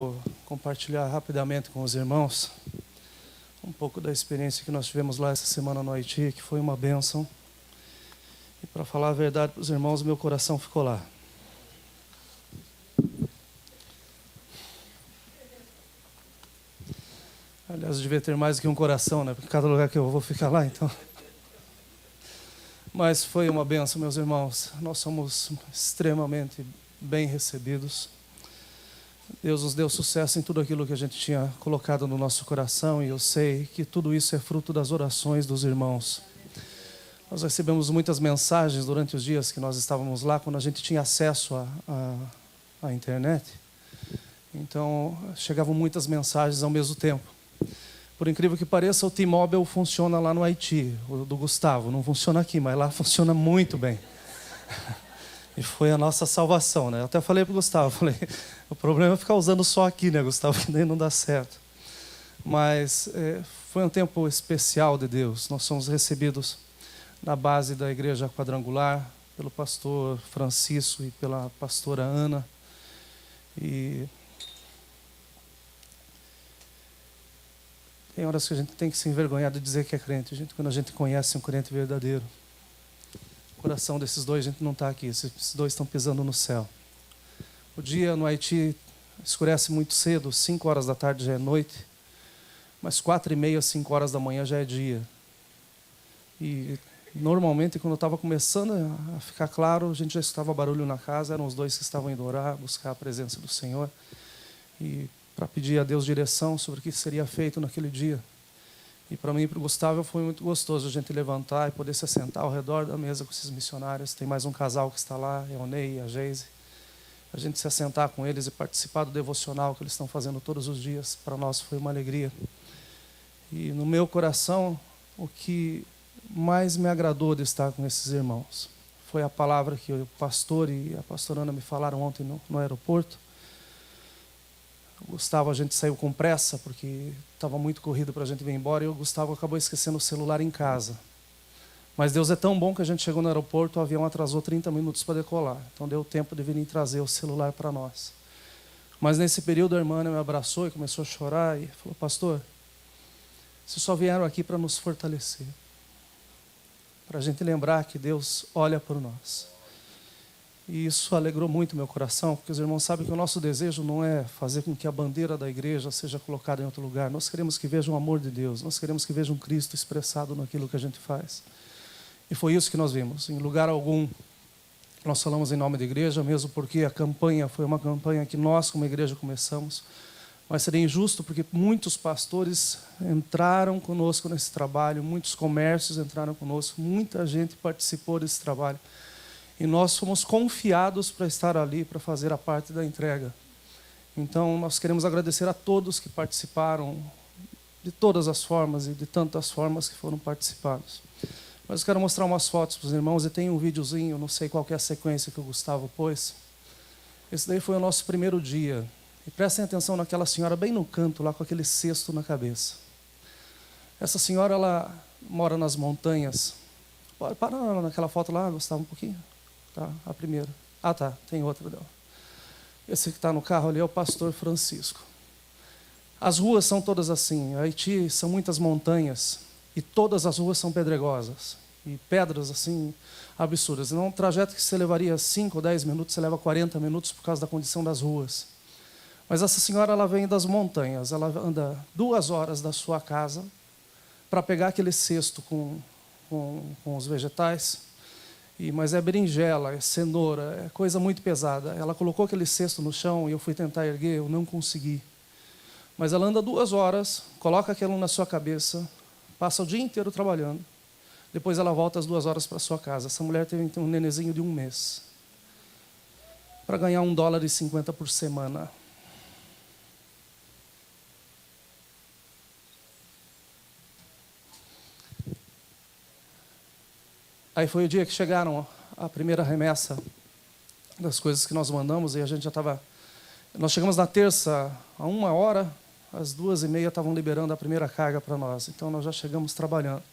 Vou compartilhar rapidamente com os irmãos um pouco da experiência que nós tivemos lá essa semana no Haiti, que foi uma bênção. E para falar a verdade para os irmãos, meu coração ficou lá. Aliás, eu devia ter mais do que um coração, né? Porque cada lugar que eu vou ficar lá, então. Mas foi uma bênção, meus irmãos. Nós somos extremamente bem recebidos. Deus nos deu sucesso em tudo aquilo que a gente tinha colocado no nosso coração, e eu sei que tudo isso é fruto das orações dos irmãos. Nós recebemos muitas mensagens durante os dias que nós estávamos lá, quando a gente tinha acesso à internet. Então, chegavam muitas mensagens ao mesmo tempo. Por incrível que pareça, o T-Mobile funciona lá no Haiti, o do Gustavo. Não funciona aqui, mas lá funciona muito bem. E foi a nossa salvação, né? Eu até falei para o Gustavo, o problema é ficar usando só aqui, né, Gustavo, que nem não dá certo. Mas foi um tempo especial de Deus. Nós somos recebidos na base da Igreja Quadrangular, pelo pastor Francisco e pela pastora Ana. E tem horas que a gente tem que se envergonhar de dizer que é crente, quando a gente conhece um crente verdadeiro. O coração desses dois, a gente não está aqui, esses dois estão pisando no céu. O dia no Haiti escurece muito cedo, 5 horas da tarde já é noite, mas 4h30, 5 horas da manhã já é dia. E normalmente, quando eu estava começando a ficar claro, a gente já escutava barulho na casa, eram os dois que estavam indo orar, buscar a presença do Senhor, e para pedir a Deus direção sobre o que seria feito naquele dia. E para mim e para o Gustavo foi muito gostoso a gente levantar e poder se assentar ao redor da mesa com esses missionários. Tem mais um casal que está lá, é o Ney e a Geise. A gente se assentar com eles e participar do devocional que eles estão fazendo todos os dias, para nós foi uma alegria. E no meu coração, o que mais me agradou de estar com esses irmãos foi a palavra que o pastor e a pastora Ana me falaram ontem no aeroporto. O Gustavo, a gente saiu com pressa, porque estava muito corrido para a gente vir embora, e o Gustavo acabou esquecendo o celular em casa. Mas Deus é tão bom que a gente chegou no aeroporto, o avião atrasou 30 minutos para decolar. Então deu tempo de vir trazer o celular para nós. Mas nesse período a irmã me abraçou e começou a chorar e falou: pastor, vocês só vieram aqui para nos fortalecer, para a gente lembrar que Deus olha por nós. E isso alegrou muito meu coração, porque os irmãos sabem que o nosso desejo não é fazer com que a bandeira da igreja seja colocada em outro lugar. Nós queremos que vejam o amor de Deus, nós queremos que vejam Cristo expressado naquilo que a gente faz. E foi isso que nós vimos. Em lugar algum, nós falamos em nome da igreja, mesmo porque a campanha foi uma campanha que nós, como igreja, começamos. Mas seria injusto, porque muitos pastores entraram conosco nesse trabalho, muitos comércios entraram conosco, muita gente participou desse trabalho. E nós fomos confiados para estar ali, para fazer a parte da entrega. Então, nós queremos agradecer a todos que participaram, de todas as formas e de tantas formas que foram participados. Mas eu quero mostrar umas fotos para os irmãos, e tem um videozinho, não sei qual que é a sequência que o Gustavo pôs. Esse daí foi o nosso primeiro dia. E prestem atenção naquela senhora bem no canto, lá com aquele cesto na cabeça. Essa senhora, ela mora nas montanhas. Para naquela foto lá, Gustavo, um pouquinho. Tá, a primeira. Ah, tá, tem outra dela. Esse que está no carro ali é o pastor Francisco. As ruas são todas assim. Haiti são muitas montanhas e todas as ruas são pedregosas. E pedras assim absurdas. Então, um trajeto que você levaria 5 ou 10 minutos, você leva 40 minutos por causa da condição das ruas. Mas essa senhora, ela vem das montanhas. Ela anda 2 horas da sua casa para pegar aquele cesto com os vegetais. Mas é berinjela, é cenoura, é coisa muito pesada. Ela colocou aquele cesto no chão e eu fui tentar erguer, eu não consegui. Mas ela anda 2 horas, coloca aquilo na sua cabeça, passa o dia inteiro trabalhando. Depois ela volta às 2 horas para sua casa. Essa mulher tem um nenenzinho de 1 mês. Para ganhar $1,50 por semana. Aí foi o dia que chegaram a primeira remessa das coisas que nós mandamos, e a gente já estava... Nós chegamos na terça, a 1 hora, às 2h30 estavam liberando a primeira carga para nós. Então nós já chegamos trabalhando.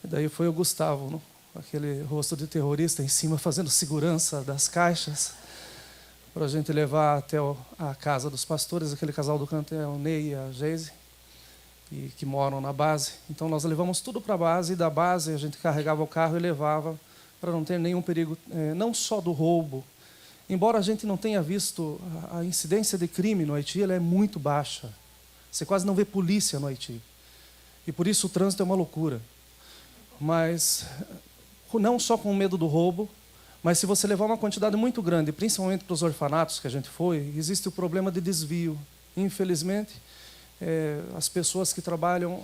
E daí foi o Gustavo, aquele rosto de terrorista em cima, fazendo segurança das caixas. para a gente levar até a casa dos pastores. Aquele casal do canto é o Ney e a Geise, que moram na base. Então nós levamos tudo para a base, e da base a gente carregava o carro e levava para não ter nenhum perigo, não só do roubo. Embora a gente não tenha visto, a incidência de crime no Haiti, ela é muito baixa. Você quase não vê polícia no Haiti. E por isso o trânsito é uma loucura. Mas não só com medo do roubo, mas se você levar uma quantidade muito grande, principalmente para os orfanatos que a gente foi, existe o problema de desvio. Infelizmente, as pessoas que trabalham,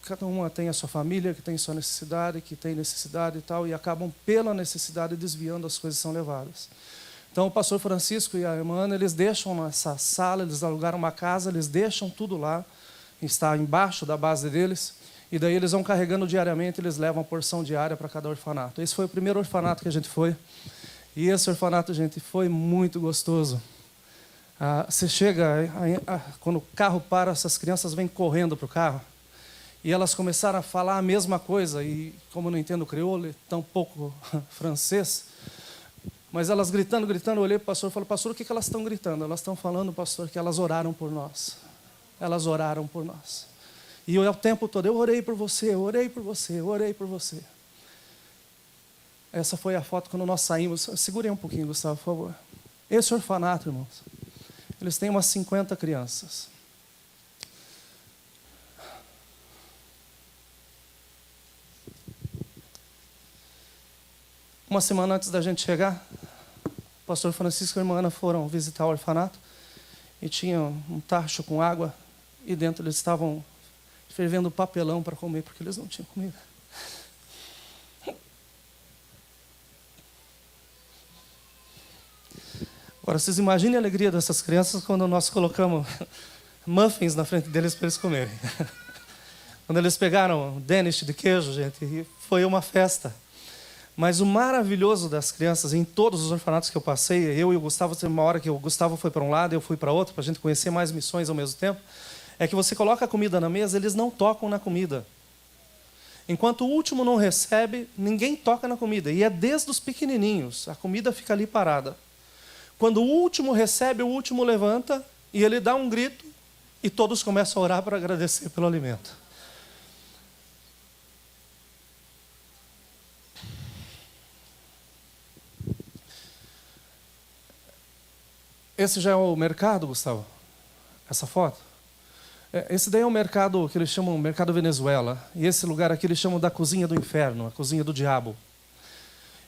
cada uma tem a sua família, que tem sua necessidade, que tem necessidade e tal, e acabam pela necessidade desviando as coisas que são levadas. Então o pastor Francisco e a irmã Ana, eles deixam essa sala, eles alugaram uma casa, eles deixam tudo lá, está embaixo da base deles, e daí eles vão carregando diariamente, eles levam uma porção diária para cada orfanato. Esse foi o primeiro orfanato que a gente foi, e esse orfanato, gente, foi muito gostoso. Você chega, quando o carro para, essas crianças vêm correndo para o carro, e elas começaram a falar a mesma coisa, e como eu não entendo crioulo, e tão pouco francês, mas elas gritando, eu olhei para o pastor e falei: pastor, o que elas estão gritando? Elas estão falando, pastor, que elas oraram por nós. Elas oraram por nós. E eu, o tempo todo, eu orei por você, eu orei por você, eu orei por você. Essa foi a foto quando nós saímos. Segurem um pouquinho, Gustavo, por favor. Esse orfanato, irmãos, eles têm umas 50 crianças. Uma semana antes da gente chegar, o pastor Francisco e a irmã Ana foram visitar o orfanato e tinham um tacho com água, e dentro eles estavam fervendo papelão para comer, porque eles não tinham comida. Agora, vocês imaginem a alegria dessas crianças quando nós colocamos muffins na frente deles para eles comerem. Quando eles pegaram Danish de queijo, gente, e foi uma festa. Mas o maravilhoso das crianças, em todos os orfanatos que eu passei, eu e o Gustavo, teve uma hora que o Gustavo foi para um lado, eu fui para outro, para a gente conhecer mais missões ao mesmo tempo, é que você coloca a comida na mesa, eles não tocam na comida. Enquanto o último não recebe, ninguém toca na comida. E é desde os pequenininhos, a comida fica ali parada. Quando o último recebe, o último levanta, e ele dá um grito, e todos começam a orar para agradecer pelo alimento. Esse já é o mercado, Gustavo? Essa foto? Esse daí é o mercado que eles chamam de mercado Venezuela. E esse lugar aqui eles chamam da cozinha do inferno, a cozinha do diabo.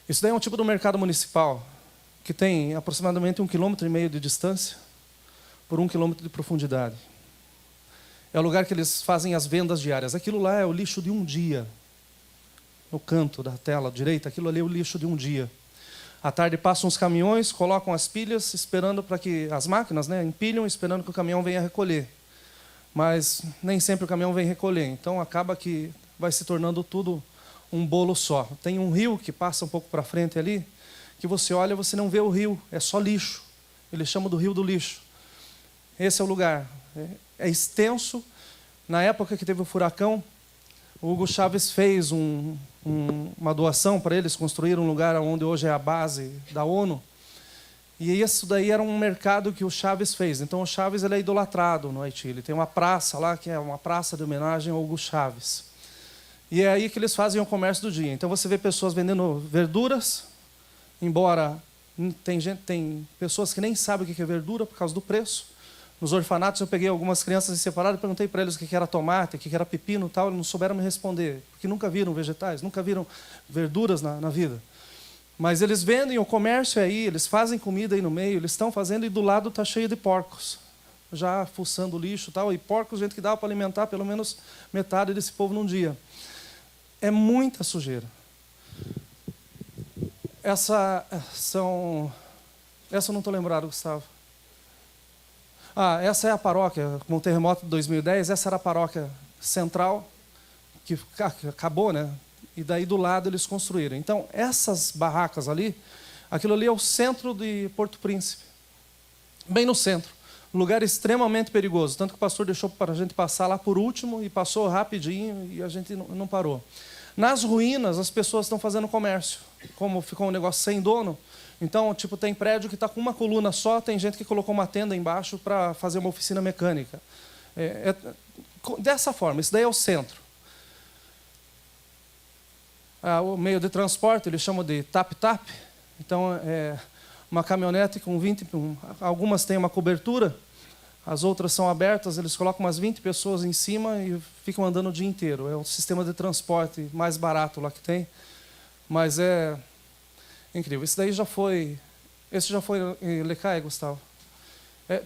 Isso daí é um tipo de mercado municipal que tem aproximadamente 1,5 km de distância por 1 km de profundidade. É o lugar que eles fazem as vendas diárias. Aquilo lá é o lixo de um dia. No canto da tela direita, aquilo ali é o lixo de um dia. À tarde passam os caminhões, colocam as pilhas, esperando para que as máquinas, empilham, esperando que o caminhão venha recolher. Mas nem sempre o caminhão vem recolher, então acaba que vai se tornando tudo um bolo só. Tem um rio que passa um pouco para frente ali, que você olha, você não vê o rio, é só lixo. Eles chamam do rio do lixo. Esse é o lugar. É extenso. Na época que teve o furacão, o Hugo Chávez fez uma doação para eles construir um lugar onde hoje é a base da ONU. E isso daí era um mercado que o Chávez fez. Então o Chávez ele é idolatrado no Haiti. Ele tem uma praça lá, que é uma praça de homenagem ao Hugo Chávez. E é aí que eles fazem o comércio do dia. Então você vê pessoas vendendo verduras, embora tem pessoas que nem sabem o que é verdura por causa do preço. Nos orfanatos eu peguei algumas crianças separadas e perguntei para eles o que era tomate, o que era pepino e tal. Eles não souberam me responder, porque nunca viram vegetais, nunca viram verduras na vida. Mas eles vendem, o comércio é aí, eles fazem comida aí no meio, eles estão fazendo, e do lado está cheio de porcos, já fuçando lixo e tal, e porcos, gente que dá para alimentar pelo menos metade desse povo num dia. É muita sujeira. Essa eu não estou lembrado, Gustavo. Essa é a paróquia, com o terremoto de 2010, essa era a paróquia central, que acabou, né? E daí do lado eles construíram. Então, essas barracas ali, aquilo ali é o centro de Porto Príncipe. Bem no centro. Um lugar extremamente perigoso. Tanto que o pastor deixou para a gente passar lá por último, e passou rapidinho, e a gente não parou. Nas ruínas, as pessoas estão fazendo comércio. Como ficou um negócio sem dono, Então, tipo, tem prédio que está com uma coluna só, tem gente que colocou uma tenda embaixo para fazer uma oficina mecânica. Dessa forma, isso daí é o centro. O meio de transporte, eles chamam de tap-tap. Então, é uma caminhonete com 20... Algumas têm uma cobertura, as outras são abertas, eles colocam umas 20 pessoas em cima e ficam andando o dia inteiro. É o sistema de transporte mais barato lá que tem. Mas é incrível. Esse já foi em Lecai, Gustavo.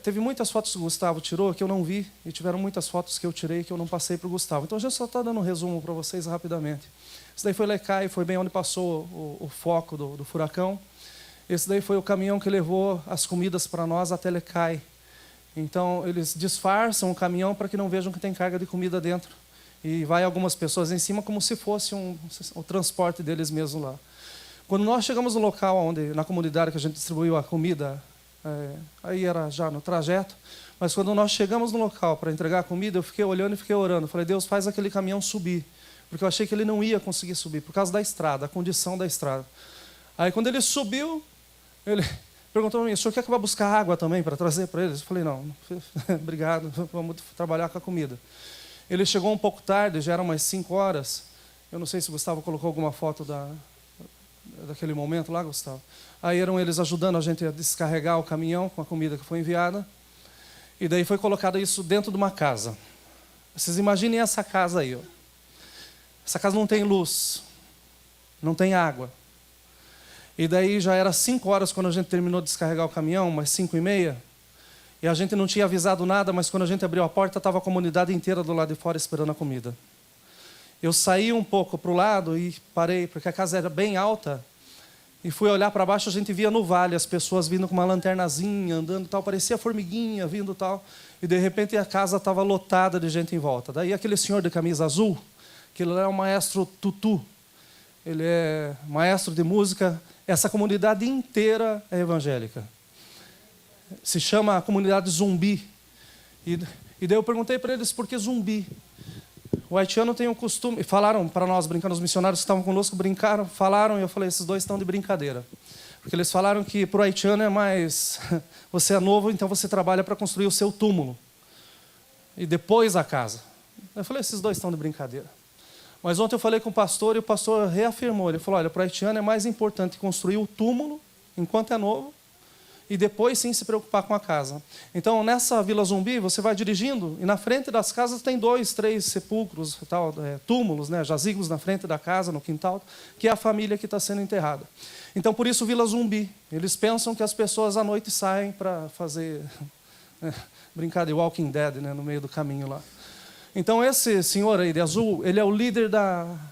Teve muitas fotos que o Gustavo tirou que eu não vi, e tiveram muitas fotos que eu tirei que eu não passei para o Gustavo. Então, a gente só está dando um resumo para vocês rapidamente. Esse daí foi Lecai, foi bem onde passou o foco do furacão. Esse daí foi o caminhão que levou as comidas para nós até Lecai. Então, eles disfarçam o caminhão para que não vejam que tem carga de comida dentro. E vai algumas pessoas em cima como se fosse o transporte deles mesmo lá. Quando nós chegamos no local, na comunidade que a gente distribuiu a comida, aí era já no trajeto, mas quando nós chegamos no local para entregar a comida, eu fiquei olhando e fiquei orando. Falei, Deus, faz aquele caminhão subir. Porque eu achei que ele não ia conseguir subir, por causa da estrada, a condição da estrada. Aí, quando ele subiu, ele perguntou para mim, o senhor quer que eu vá buscar água também para trazer para eles? Eu falei, não, obrigado, vamos trabalhar com a comida. Ele chegou um pouco tarde, já eram umas 5 horas. Eu não sei se o Gustavo colocou alguma foto daquele momento lá, Gustavo. Aí eram eles ajudando a gente a descarregar o caminhão com a comida que foi enviada. E daí foi colocado isso dentro de uma casa. Vocês imaginem essa casa aí, ó. Essa casa não tem luz, não tem água. E daí já era 5 horas quando a gente terminou de descarregar o caminhão, umas 5h30. E a gente não tinha avisado nada, mas quando a gente abriu a porta, estava a comunidade inteira do lado de fora esperando a comida. Eu saí um pouco para o lado e parei, porque a casa era bem alta. E fui olhar para baixo, a gente via no vale as pessoas vindo com uma lanternazinha, andando tal, parecia formiguinha vindo tal. E de repente a casa estava lotada de gente em volta. Daí aquele senhor de camisa azul, que ele é o maestro Tutu, ele é maestro de música. Essa comunidade inteira é evangélica. Se chama a comunidade Zumbi. E daí eu perguntei para eles por que Zumbi. O haitiano tem um costume... Falaram para nós, brincando, os missionários que estavam conosco brincaram, falaram, e eu falei, esses dois estão de brincadeira. Porque eles falaram que para o haitiano é mais... Você é novo, então você trabalha para construir o seu túmulo. E depois a casa. Eu falei, esses dois estão de brincadeira. Mas ontem eu falei com o pastor e o pastor reafirmou. Ele falou, olha, para o haitiano é mais importante construir o túmulo enquanto é novo e depois sim se preocupar com a casa. Então, nessa Vila Zumbi, você vai dirigindo e na frente das casas tem 2, 3 sepulcros, túmulos, jazigos na frente da casa, no quintal, que é a família que está sendo enterrada. Então, por isso Vila Zumbi. Eles pensam que as pessoas à noite saem para fazer brincar de Walking Dead, no meio do caminho lá. Então, esse senhor aí de azul, ele é o líder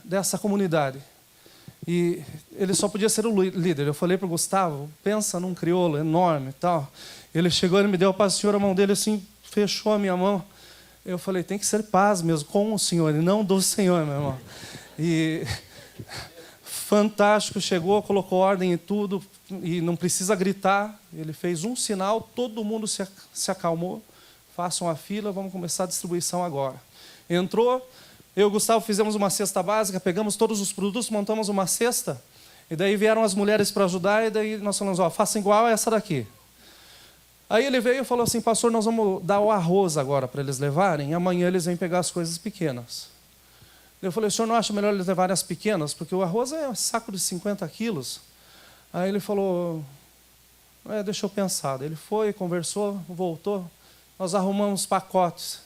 dessa comunidade. E ele só podia ser o líder. Eu falei para o Gustavo, pensa num crioulo enorme e tal. Ele chegou e me deu para o senhor a mão dele assim, fechou a minha mão. Eu falei, tem que ser paz mesmo, com o senhor e não do senhor, meu irmão. E fantástico, chegou, colocou ordem em tudo e não precisa gritar. Ele fez um sinal, todo mundo se acalmou. Façam a fila, vamos começar a distribuição agora. Entrou, eu e o Gustavo fizemos uma cesta básica, pegamos todos os produtos, montamos uma cesta, e daí vieram as mulheres para ajudar, e daí nós falamos, faça igual a essa daqui. Aí ele veio e falou assim, pastor, nós vamos dar o arroz agora para eles levarem, e amanhã eles vêm pegar as coisas pequenas. Eu falei, o senhor não acha melhor eles levarem as pequenas? Porque o arroz é um saco de 50 quilos. Aí ele falou, deixa eu pensar. Ele foi, conversou, voltou, nós arrumamos pacotes.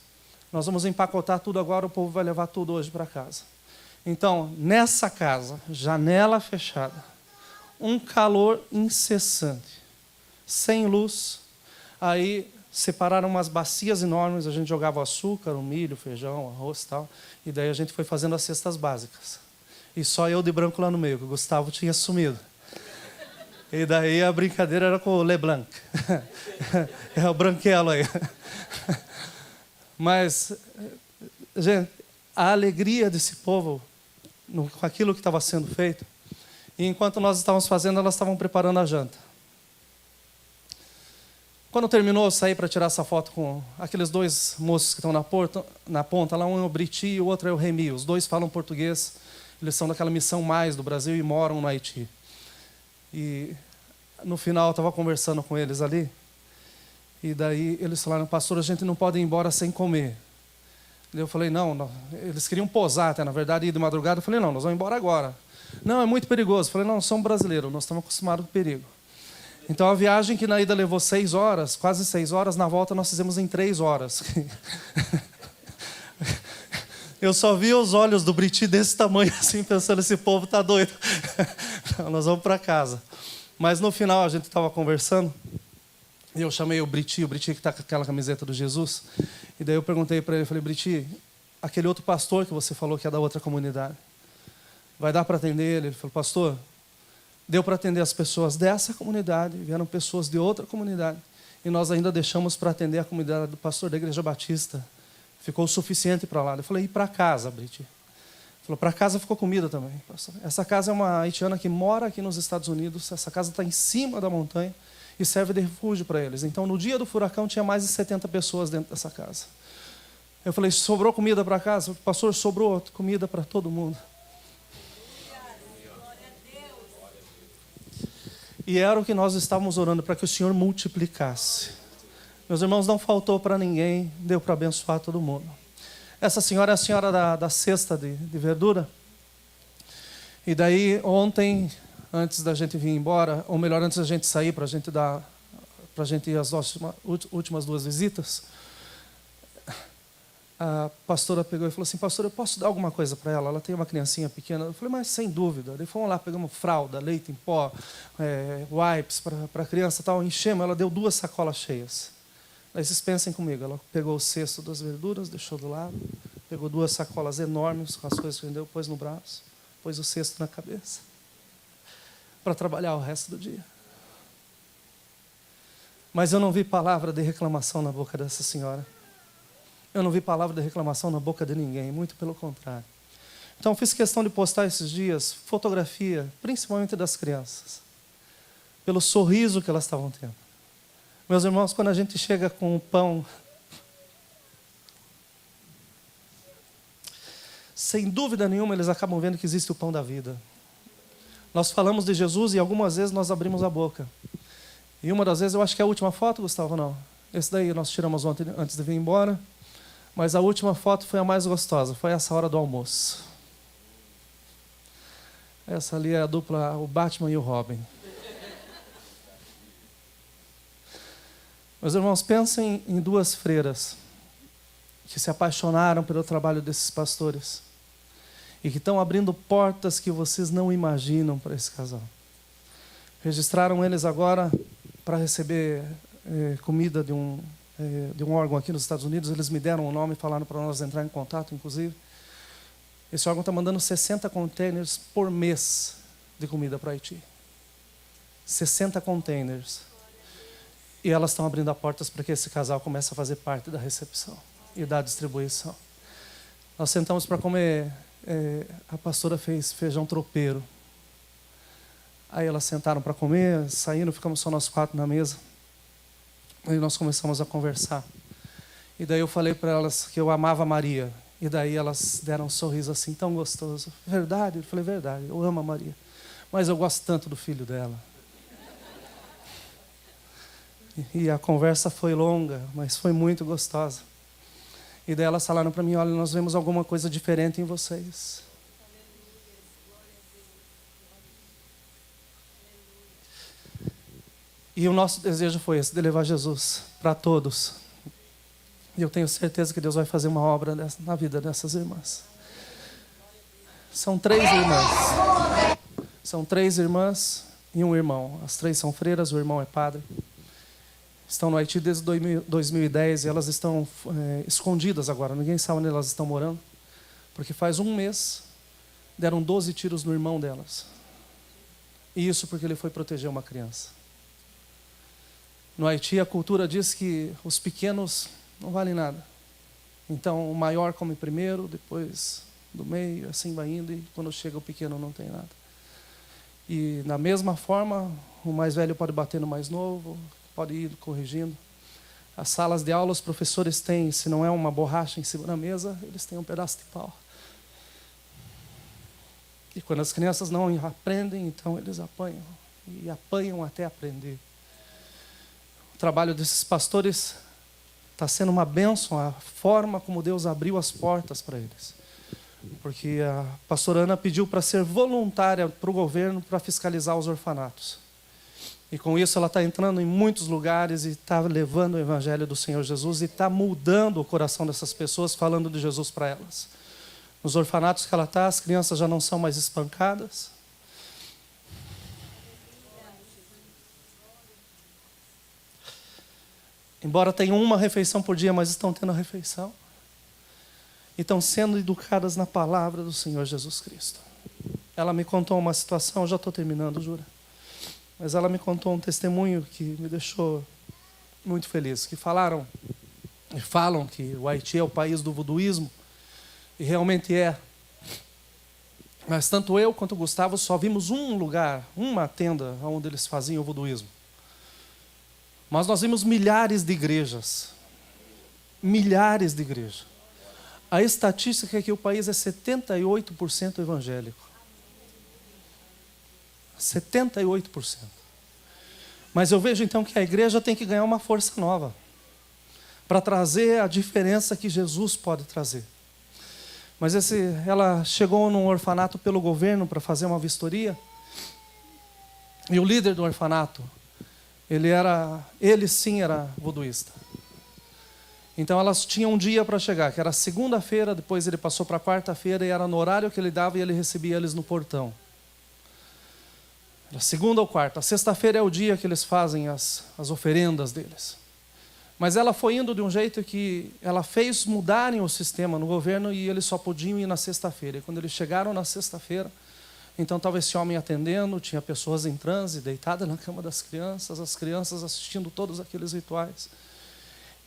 Nós vamos empacotar tudo agora, o povo vai levar tudo hoje para casa. Então, nessa casa, janela fechada, um calor incessante, sem luz. Aí separaram umas bacias enormes, a gente jogava açúcar, o milho, feijão, arroz e tal. E daí a gente foi fazendo as cestas básicas. E só eu de branco lá no meio, que o Gustavo tinha sumido. E daí a brincadeira era com o Leblanc. É o branquelo aí. Mas, gente, a alegria desse povo com aquilo que estava sendo feito. E enquanto nós estávamos fazendo, elas estavam preparando a janta. Quando terminou, eu saí para tirar essa foto com aqueles 2 moços que estão na ponta. Lá um é o Briti e o outro é o Remi. Os 2 falam português. Eles são daquela Missão Mais do Brasil e moram no Haiti. E no final eu estava conversando com eles ali, e daí eles falaram, pastor, a gente não pode ir embora sem comer. Eu falei, não, eles queriam posar até, na verdade, ir de madrugada. Eu falei, não, nós vamos embora agora. Não, é muito perigoso. Eu falei, não, nós somos brasileiros, nós estamos acostumados com perigo. Então a viagem que na ida levou 6 horas, quase 6 horas, na volta nós fizemos em 3 horas. Eu só vi os olhos do Briti desse tamanho assim, pensando, esse povo está doido. Não, nós vamos para casa. Mas no final a gente estava conversando, e eu chamei o Briti que está com aquela camiseta do Jesus, e daí eu perguntei para ele, falei, Briti, aquele outro pastor que você falou que é da outra comunidade, vai dar para atender ele? Ele falou, pastor, deu para atender as pessoas dessa comunidade, vieram pessoas de outra comunidade, e nós ainda deixamos para atender a comunidade do pastor da Igreja Batista. Ficou o suficiente para lá. Eu falei, e para casa, Briti? Ele falou, para casa ficou comida também, pastor. Essa casa é uma haitiana que mora aqui nos Estados Unidos, essa casa está em cima da montanha, e serve de refúgio para eles. Então, no dia do furacão, tinha mais de 70 pessoas dentro dessa casa. Eu falei, sobrou comida para casa? Pastor, sobrou comida para todo mundo. E era o que nós estávamos orando, para que o Senhor multiplicasse. Meus irmãos, não faltou para ninguém, deu para abençoar todo mundo. Essa senhora é a senhora da cesta de verdura. E daí, ontem, antes da gente vir embora, ou melhor, antes da gente sair, para a gente ir às últimas 2 visitas, a pastora pegou e falou assim, pastor, eu posso dar alguma coisa para ela? Ela tem uma criancinha pequena. Eu falei, mas sem dúvida. Daí fomos lá, pegamos fralda, leite em pó, wipes para a criança, tal, enchemos, ela deu 2 sacolas cheias. Aí vocês pensem comigo, ela pegou o cesto das verduras, deixou do lado, pegou 2 sacolas enormes com as coisas que vendeu, pôs no braço, pôs o cesto na cabeça, para trabalhar o resto do dia. Mas eu não vi palavra de reclamação na boca dessa senhora. Eu não vi palavra de reclamação na boca de ninguém, muito pelo contrário. Então fiz questão de postar esses dias fotografia, principalmente das crianças, pelo sorriso que elas estavam tendo. Meus irmãos, quando a gente chega com o pão, sem dúvida nenhuma eles acabam vendo que existe o pão da vida. Nós falamos de Jesus e algumas vezes nós abrimos a boca. E uma das vezes, eu acho que é a última foto, Gustavo, não. Esse daí nós tiramos ontem antes de vir embora. Mas a última foto foi a mais gostosa, foi essa hora do almoço. Essa ali é a dupla, o Batman e o Robin. Meus irmãos, pensem em 2 freiras que se apaixonaram pelo trabalho desses pastores e que estão abrindo portas que vocês não imaginam para esse casal. Registraram eles agora para receber comida de um órgão aqui nos Estados Unidos. Eles me deram o nome e falaram para nós entrar em contato, inclusive. Esse órgão está mandando 60 containers por mês de comida para Haiti. 60 containers. E elas estão abrindo as portas para que esse casal comece a fazer parte da recepção e da distribuição. Nós sentamos para comer, a pastora fez feijão tropeiro. Aí elas sentaram para comer, saíram, ficamos só nós 4 na mesa. Aí nós começamos a conversar. E daí eu falei para elas que eu amava a Maria. E daí elas deram um sorriso assim, tão gostoso. Verdade? Eu falei, verdade, eu amo a Maria. Mas eu gosto tanto do filho dela. E a conversa foi longa, mas foi muito gostosa. E daí elas falaram para mim, olha, nós vemos alguma coisa diferente em vocês. E o nosso desejo foi esse, de levar Jesus para todos. E eu tenho certeza que Deus vai fazer uma obra na vida dessas irmãs. São 3 irmãs. São 3 irmãs e um irmão. As 3 são freiras, o irmão é padre. Estão no Haiti desde 2010 e elas estão escondidas agora. Ninguém sabe onde elas estão morando. Porque faz 1 mês deram 12 tiros no irmão delas. E isso porque ele foi proteger uma criança. No Haiti, a cultura diz que os pequenos não valem nada. Então, o maior come primeiro, depois do meio, assim vai indo, e quando chega o pequeno não tem nada. E, da mesma forma, o mais velho pode bater no mais novo, pode ir corrigindo. As salas de aula, os professores têm, se não é uma borracha em cima da mesa, eles têm um pedaço de pau. E quando as crianças não aprendem, então eles apanham. e apanham até aprender. O trabalho desses pastores está sendo uma bênção, a forma como Deus abriu as portas para eles. Porque a pastora Ana pediu para ser voluntária para o governo para fiscalizar os orfanatos. E com isso ela está entrando em muitos lugares e está levando o evangelho do Senhor Jesus e está mudando o coração dessas pessoas, falando de Jesus para elas. Nos orfanatos que ela está, as crianças já não são mais espancadas. Embora tenham uma refeição por dia, mas estão tendo a refeição. E estão sendo educadas na palavra do Senhor Jesus Cristo. Ela me contou uma situação, já estou terminando, jura. Mas ela me contou um testemunho que me deixou muito feliz. Que falam que o Haiti é o país do voduísmo. E realmente é. Mas tanto eu quanto o Gustavo só vimos um lugar, uma tenda onde eles faziam o voduísmo. Mas nós vimos milhares de igrejas. Milhares de igrejas. A estatística é que o país é 78% evangélico. 78%. Mas eu vejo então que a igreja tem que ganhar uma força nova para trazer a diferença que Jesus pode trazer. Mas ela chegou num orfanato pelo governo para fazer uma vistoria. E o líder do orfanato, ele sim era voduísta. Então elas tinham um dia para chegar, que era segunda-feira, depois ele passou para quarta-feira e era no horário que ele dava e ele recebia eles no portão. Era segunda ou quarta. Sexta-feira é o dia que eles fazem as oferendas deles. Mas ela foi indo de um jeito que ela fez mudarem o sistema no governo e eles só podiam ir na sexta-feira. E quando eles chegaram na sexta-feira, então estava esse homem atendendo, tinha pessoas em transe, deitadas na cama das crianças, as crianças assistindo todos aqueles rituais.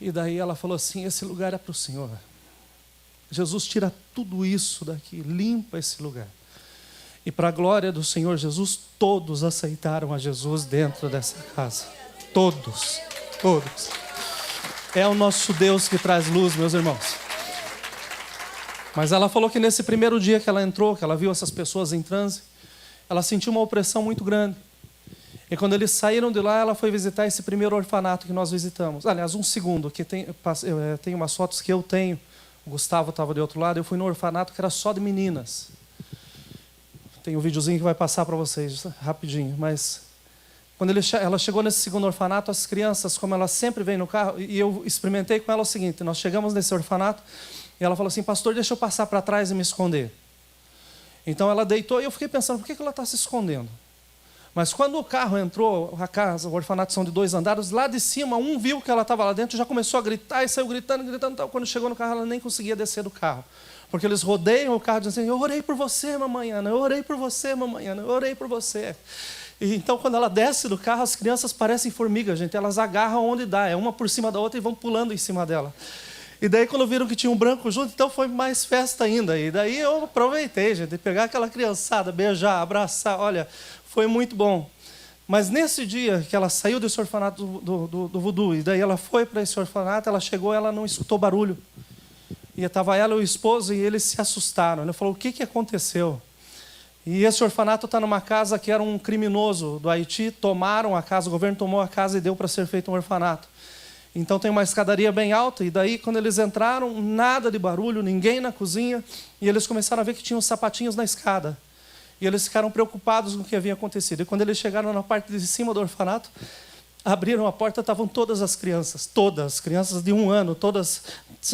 E daí ela falou assim, esse lugar é para o Senhor. Jesus tira tudo isso daqui, limpa esse lugar. E para a glória do Senhor Jesus, todos aceitaram a Jesus dentro dessa casa. Todos, todos. É o nosso Deus que traz luz, meus irmãos. Mas ela falou que nesse primeiro dia que ela entrou, que ela viu essas pessoas em transe, ela sentiu uma opressão muito grande. E quando eles saíram de lá, ela foi visitar esse primeiro orfanato que nós visitamos. Aliás, um segundo, que tem umas fotos que eu tenho. O Gustavo estava de outro lado. Eu fui no orfanato que era só de meninas. Tem um videozinho que vai passar para vocês rapidinho. Mas quando ela chegou nesse segundo orfanato, as crianças, como elas sempre vêm no carro, e eu experimentei com ela o seguinte, nós chegamos nesse orfanato, e ela falou assim, pastor, deixa eu passar para trás e me esconder. Então ela deitou, e eu fiquei pensando, por que ela está se escondendo? Mas quando o carro entrou, a casa, o orfanato são de 2 andares, lá de cima, um viu que ela estava lá dentro, já começou a gritar, e saiu gritando. Quando chegou no carro, ela nem conseguia descer do carro. Porque eles rodeiam o carro dizendo assim, eu orei por você, mamãe Ana, eu orei por você, mamãe Ana, eu orei por você. E então, quando ela desce do carro, as crianças parecem formigas, gente, elas agarram onde dá, é uma por cima da outra e vão pulando em cima dela. E daí, quando viram que tinha um branco junto, então foi mais festa ainda. E daí eu aproveitei, gente, de pegar aquela criançada, beijar, abraçar, olha, foi muito bom. Mas nesse dia que ela saiu desse orfanato do voodoo, e daí ela foi para esse orfanato, ela chegou, ela não escutou barulho. E estava ela e o esposo, e eles se assustaram. Ele falou, o que aconteceu? E esse orfanato está numa casa que era um criminoso do Haiti, tomaram a casa, o governo tomou a casa e deu para ser feito um orfanato. Então tem uma escadaria bem alta, e daí quando eles entraram, nada de barulho, ninguém na cozinha, e eles começaram a ver que tinham sapatinhos na escada. E eles ficaram preocupados com o que havia acontecido. E quando eles chegaram na parte de cima do orfanato, abriram a porta, estavam todas as crianças de 1 ano, todas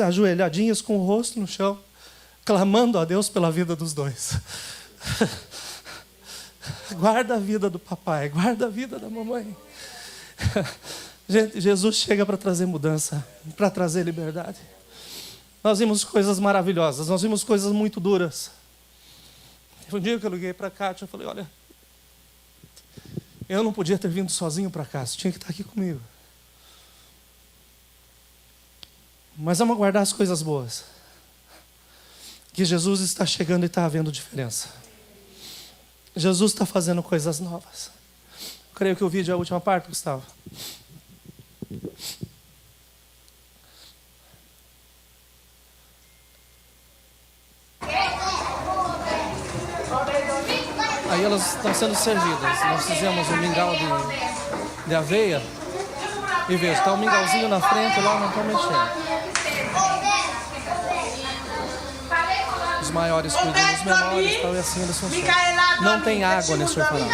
ajoelhadinhas com o rosto no chão, clamando a Deus pela vida dos dois. Guarda a vida do papai, guarda a vida da mamãe. Gente, Jesus chega para trazer mudança, para trazer liberdade. Nós vimos coisas maravilhosas, nós vimos coisas muito duras. Um dia que eu liguei para a Kátia, eu falei, olha, eu não podia ter vindo sozinho para cá, você tinha que estar aqui comigo. Mas vamos guardar as coisas boas. Que Jesus está chegando e está havendo diferença. Jesus está fazendo coisas novas. Eu creio que o vídeo é a última parte, Gustavo. Aí elas estão sendo servidas. Nós fizemos um mingau de aveia. E veja, está um mingauzinho na frente lá, não estão mexendo. Os maiores cuidam dos menores, tal, e assim eles funcionam. Não tem água nesse orfanato.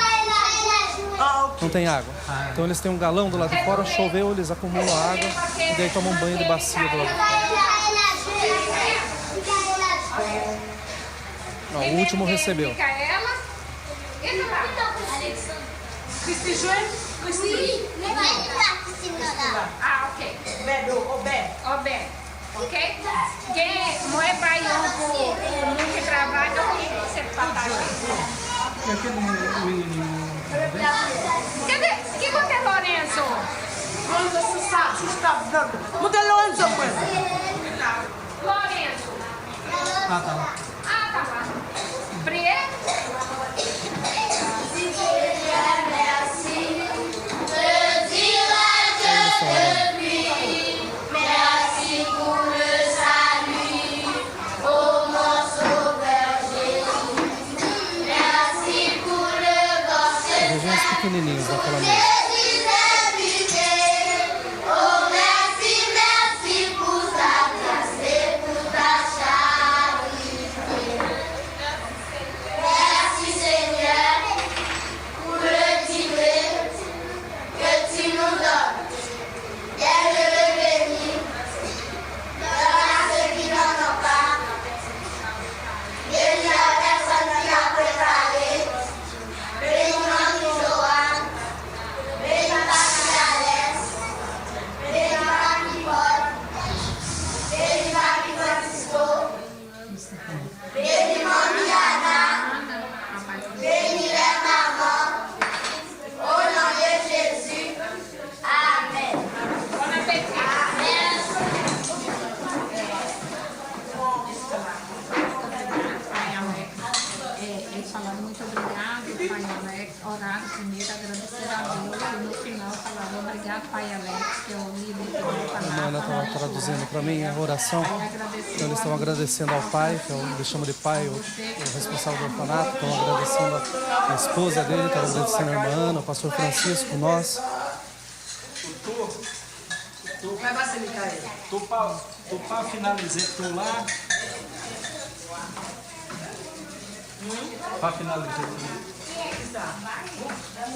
Não tem água. Então eles têm um galão do lado de fora, choveu, eles acumulam água e daí tomam um banho de bacia do lado de fora. Ó, o último recebeu. Ah, ok. Ok. Quem não é baiano por nunca trabalha, não tem que ser papai. Cadê? Que você é Lorenzo? Muda Lorenzo, pues. Lorenzo. Ah, tá lá. Ah, tá lá. Brie? Vejam os pequenininhos daquela mesa. Falaram muito obrigado, pai Alex. Oraram primeiro, agradeceram a Deus e no final falaram obrigado, pai Alex, que é o líder do orfanato. A Ana estava traduzindo para mim a oração. Então eles estão agradecendo ao pai, que eles chamam de pai, o responsável do orfanato. Estão agradecendo a esposa dele, estão agradecendo a irmã Ana, o pastor Francisco, nós. Tu para finalizar, tu lá. Para finalizar.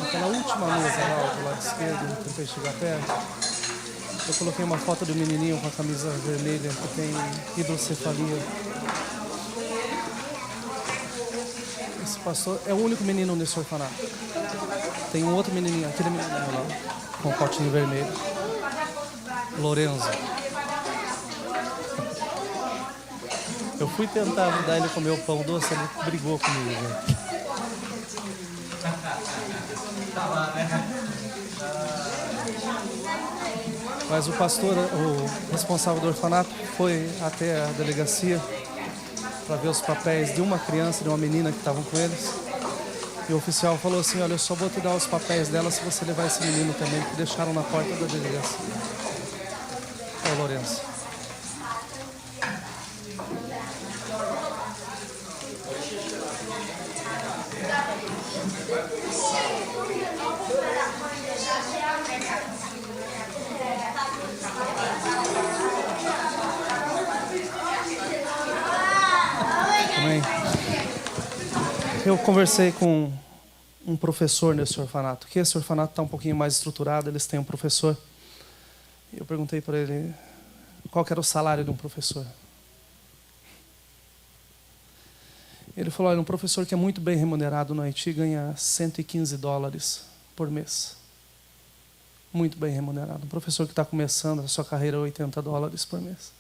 Aquela última mesa lá, do lado esquerdo, eu tentei chegar perto. Eu coloquei uma foto do menininho com a camisa vermelha que tem hidrocefalia. Esse pastor é o único menino nesse orfanato. Tem um outro menininho, aquele menininho lá, com o potinho vermelho. Lorenzo. Eu fui tentar ajudar ele a comer o pão doce, ele brigou comigo. Né? Mas o pastor, o responsável do orfanato, foi até a delegacia para ver os papéis de uma criança, de uma menina que estavam com eles. E o oficial falou assim, olha, eu só vou te dar os papéis dela se você levar esse menino também, que deixaram na porta da delegacia. É o Lourenço. Amém. Eu conversei com um professor nesse orfanato, que esse orfanato está um pouquinho mais estruturado, eles têm um professor. E eu perguntei para ele qual que era o salário de um professor. Ele falou, olha, um professor que é muito bem remunerado no Haiti ganha $115 por mês. Muito bem remunerado. Um professor que está começando a sua carreira, $80 por mês.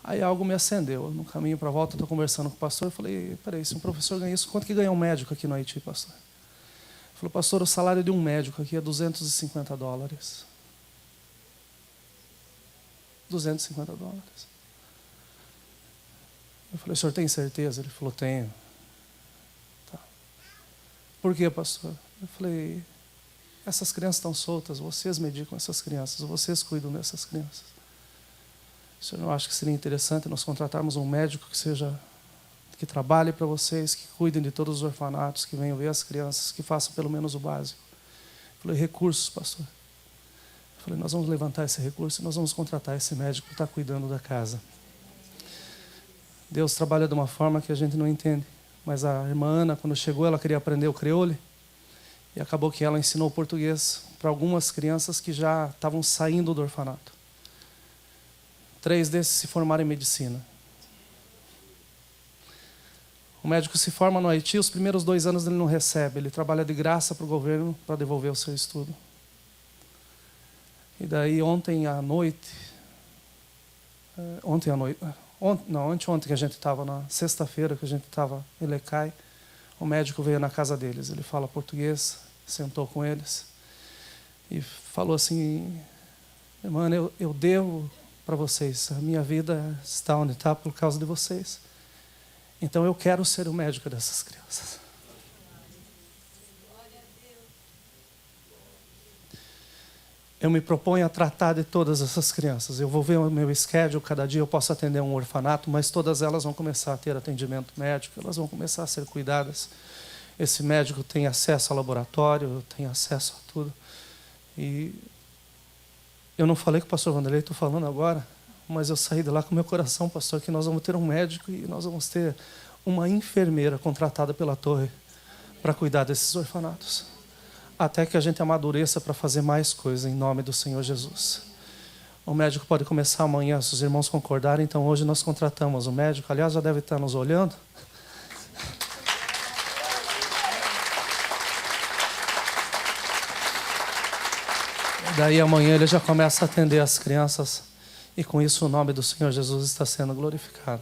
Aí algo me acendeu. No caminho para a volta, estou conversando com o pastor. Eu falei, peraí, se um professor ganha isso, quanto que ganha um médico aqui no Haiti, pastor? Ele falou, pastor, o salário de um médico aqui é $250. $250. Eu falei, o senhor tem certeza? Ele falou, tenho. Tá. Por quê, pastor? Eu falei, essas crianças estão soltas, vocês medicam essas crianças, vocês cuidam dessas crianças. O senhor não acha que seria interessante nós contratarmos um médico que que trabalhem para vocês, que cuidem de todos os orfanatos, que venham ver as crianças, que façam pelo menos o básico. Eu falei, recursos, pastor. Eu falei, nós vamos levantar esse recurso e nós vamos contratar esse médico que está cuidando da casa. Deus trabalha de uma forma que a gente não entende. Mas a irmã Ana, quando chegou, ela queria aprender o creole. E acabou que ela ensinou o português para algumas crianças que já estavam saindo do orfanato. 3 desses se formaram em medicina. O médico se forma no Haiti, os primeiros 2 anos ele não recebe. Ele trabalha de graça para o governo para devolver o seu estudo. E daí ontem à noite... Anteontem que a gente estava, na sexta-feira que a gente estava em Lecai, o médico veio na casa deles. Ele fala português, sentou com eles e falou assim, irmã, eu devo para vocês, a minha vida está onde está por causa de vocês. Então eu quero ser o médico dessas crianças. Eu me proponho a tratar de todas essas crianças. Eu vou ver o meu schedule, cada dia eu posso atender um orfanato, mas todas elas vão começar a ter atendimento médico, elas vão começar a ser cuidadas. Esse médico tem acesso ao laboratório, tem acesso a tudo. E eu não falei com o pastor Vanderlei, estou falando agora, mas eu saí de lá com o meu coração, pastor, que nós vamos ter um médico e nós vamos ter uma enfermeira contratada pela torre para cuidar desses orfanatos. Até que a gente amadureça para fazer mais coisas em nome do Senhor Jesus. O médico pode começar amanhã, se os irmãos concordarem. Então hoje nós contratamos o médico. Aliás, já deve estar nos olhando. Daí amanhã ele já começa a atender as crianças. E com isso o nome do Senhor Jesus está sendo glorificado.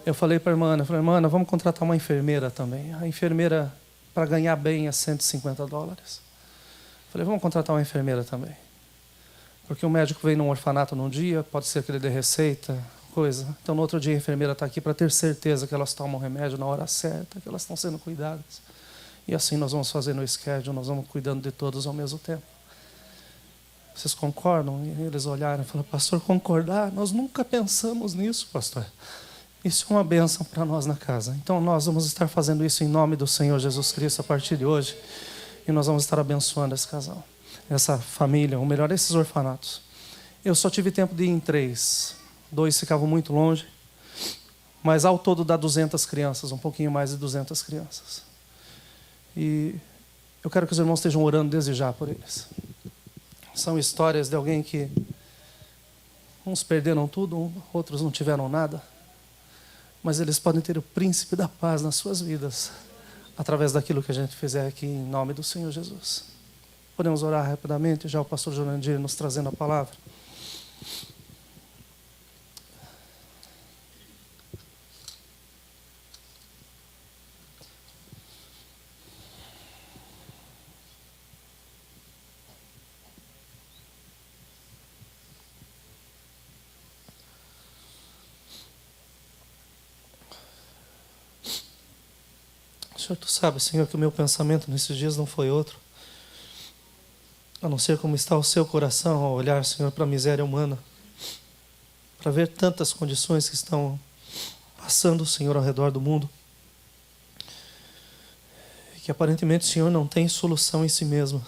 Eu falei para a irmã, irmã, vamos contratar uma enfermeira também. A enfermeira... para ganhar bem é $150. Falei, vamos contratar uma enfermeira também. Porque o médico vem num orfanato num dia, pode ser que ele dê receita, coisa. Então no outro dia a enfermeira está aqui para ter certeza que elas tomam remédio na hora certa, que elas estão sendo cuidadas. E assim nós vamos fazer no schedule, nós vamos cuidando de todos ao mesmo tempo. Vocês concordam? E eles olharam e falaram, pastor, concordar? Nós nunca pensamos nisso, pastor. Isso é uma bênção para nós na casa. Então nós vamos estar fazendo isso em nome do Senhor Jesus Cristo a partir de hoje. E nós vamos estar abençoando esse casal, essa família, ou melhor, esses orfanatos. Eu só tive tempo de ir em 3. 2 ficavam muito longe. Mas ao todo dá 200 crianças, um pouquinho mais de 200 crianças. E eu quero que os irmãos estejam orando desde já por eles. São histórias de alguém que uns perderam tudo, outros não tiveram nada. Mas eles podem ter o príncipe da paz nas suas vidas, através daquilo que a gente fizer aqui em nome do Senhor Jesus. Podemos orar rapidamente, já o pastor Jurandir nos trazendo a palavra. Senhor, Tu sabes, Senhor, que o meu pensamento nesses dias não foi outro, a não ser como está o seu coração ao olhar, Senhor, para a miséria humana, para ver tantas condições que estão passando, Senhor, ao redor do mundo, e que aparentemente o Senhor não tem solução em si mesmo.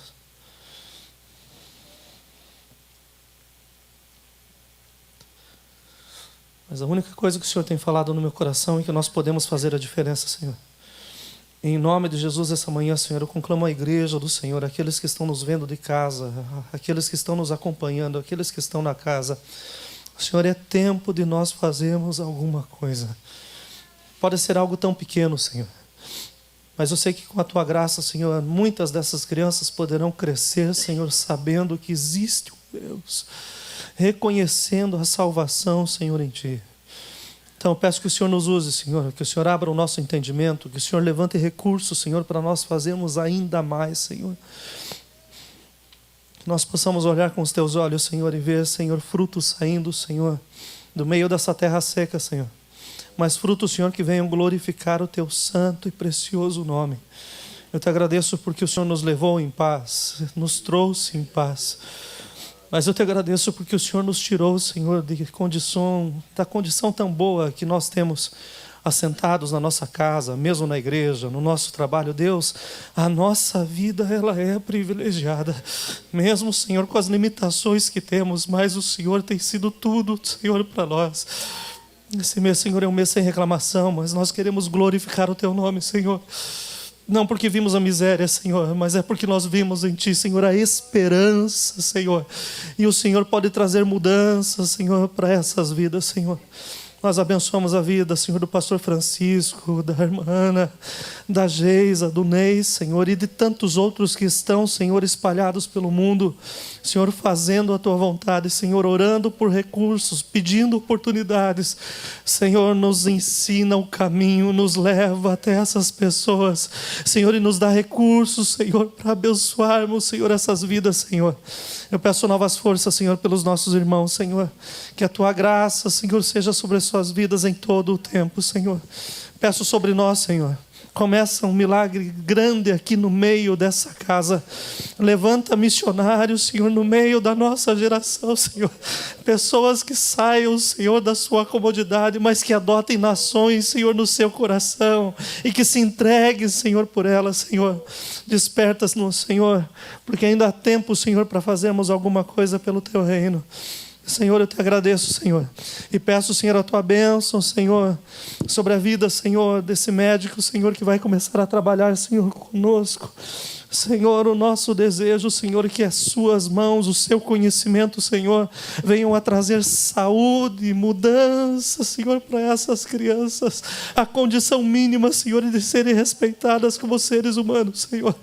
Mas a única coisa que o Senhor tem falado no meu coração é que nós podemos fazer a diferença, Senhor. Em nome de Jesus, essa manhã, Senhor, eu conclamo a igreja do Senhor, aqueles que estão nos vendo de casa, aqueles que estão nos acompanhando, aqueles que estão na casa. Senhor, é tempo de nós fazermos alguma coisa. Pode ser algo tão pequeno, Senhor. Mas eu sei que com a Tua graça, Senhor, muitas dessas crianças poderão crescer, Senhor, sabendo que existe um Deus, reconhecendo a salvação, Senhor, em Ti. Então, eu peço que o Senhor nos use, Senhor, que o Senhor abra o nosso entendimento, que o Senhor levante recursos, Senhor, para nós fazermos ainda mais, Senhor. Que nós possamos olhar com os Teus olhos, Senhor, e ver, Senhor, frutos saindo, Senhor, do meio dessa terra seca, Senhor. Mas frutos, Senhor, que venham glorificar o Teu santo e precioso nome. Eu Te agradeço porque o Senhor nos levou em paz, nos trouxe em paz. Mas eu Te agradeço porque o Senhor nos tirou, Senhor, da condição tão boa que nós temos assentados na nossa casa, mesmo na igreja, no nosso trabalho, Deus, a nossa vida ela é privilegiada, mesmo, Senhor, com as limitações que temos, mas o Senhor tem sido tudo, Senhor, para nós. Esse mês, Senhor, é um mês sem reclamação, mas nós queremos glorificar o Teu nome, Senhor. Não porque vimos a miséria, Senhor, mas é porque nós vimos em Ti, Senhor, a esperança, Senhor. E o Senhor pode trazer mudanças, Senhor, para essas vidas, Senhor. Nós abençoamos a vida, Senhor, do pastor Francisco, da irmã Ana, da Geisa, do Ney, Senhor, e de tantos outros que estão, Senhor, espalhados pelo mundo. Senhor, fazendo a Tua vontade, Senhor, orando por recursos, pedindo oportunidades. Senhor, nos ensina o caminho, nos leva até essas pessoas. Senhor, e nos dá recursos, Senhor, para abençoarmos, Senhor, essas vidas, Senhor. Eu peço novas forças, Senhor, pelos nossos irmãos, Senhor. Que a Tua graça, Senhor, seja sobre as suas vidas em todo o tempo, Senhor. Peço sobre nós, Senhor. Começa um milagre grande aqui no meio dessa casa. Levanta missionários, Senhor, no meio da nossa geração, Senhor. Pessoas que saiam, Senhor, da sua comodidade, mas que adotem nações, Senhor, no seu coração. E que se entreguem, Senhor, por elas, Senhor. Desperta-nos, Senhor, porque ainda há tempo, Senhor, para fazermos alguma coisa pelo Teu reino. Senhor, eu Te agradeço, Senhor, e peço, Senhor, a Tua bênção, Senhor, sobre a vida, Senhor, desse médico, Senhor, que vai começar a trabalhar, Senhor, conosco. Senhor, o nosso desejo, Senhor, que as Suas mãos, o Seu conhecimento, Senhor, venham a trazer saúde e mudança, Senhor, para essas crianças. A condição mínima, Senhor, de serem respeitadas como seres humanos, Senhor.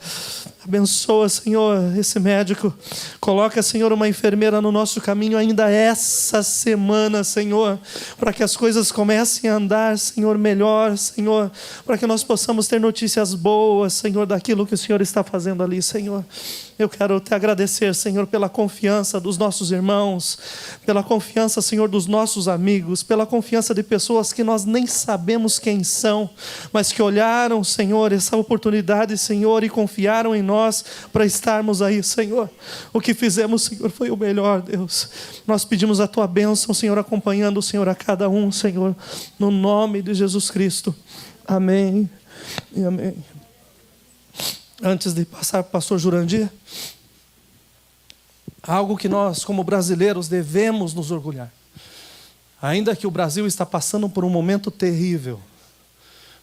Abençoa, Senhor, esse médico. Coloca, Senhor, uma enfermeira no nosso caminho ainda essa semana, Senhor, para que as coisas comecem a andar, Senhor, melhor, Senhor, para que nós possamos ter notícias boas, Senhor, daquilo que o Senhor está fazendo ali, Senhor. Eu quero Te agradecer, Senhor, pela confiança dos nossos irmãos, pela confiança, Senhor, dos nossos amigos, pela confiança de pessoas que nós nem sabemos quem são, mas que olharam, Senhor, essa oportunidade, Senhor, e confiaram em nós para estarmos aí, Senhor. O que fizemos, Senhor, foi o melhor, Deus. Nós pedimos a Tua bênção, Senhor, acompanhando, Senhor, a cada um, Senhor, no nome de Jesus Cristo. Amém e amém. Antes de passar para o pastor Jurandir, algo que nós, como brasileiros, devemos nos orgulhar. Ainda que o Brasil está passando por um momento terrível,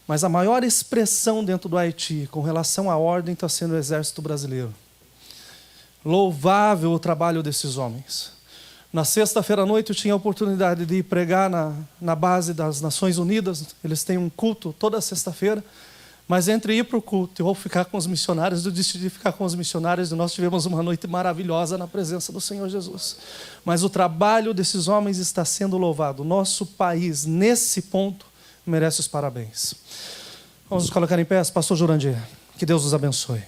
mas a maior expressão dentro do Haiti com relação à ordem está sendo o exército brasileiro. Louvável o trabalho desses homens. Na sexta-feira à noite eu tinha a oportunidade de ir pregar na base das Nações Unidas. Eles têm um culto toda sexta-feira. Mas entre ir para o culto ou ficar com os missionários, eu decidi ficar com os missionários, e nós tivemos uma noite maravilhosa na presença do Senhor Jesus. Mas o trabalho desses homens está sendo louvado. Nosso país, nesse ponto, merece os parabéns. Vamos nos colocar em pé, pastor Jurandir. Que Deus os abençoe.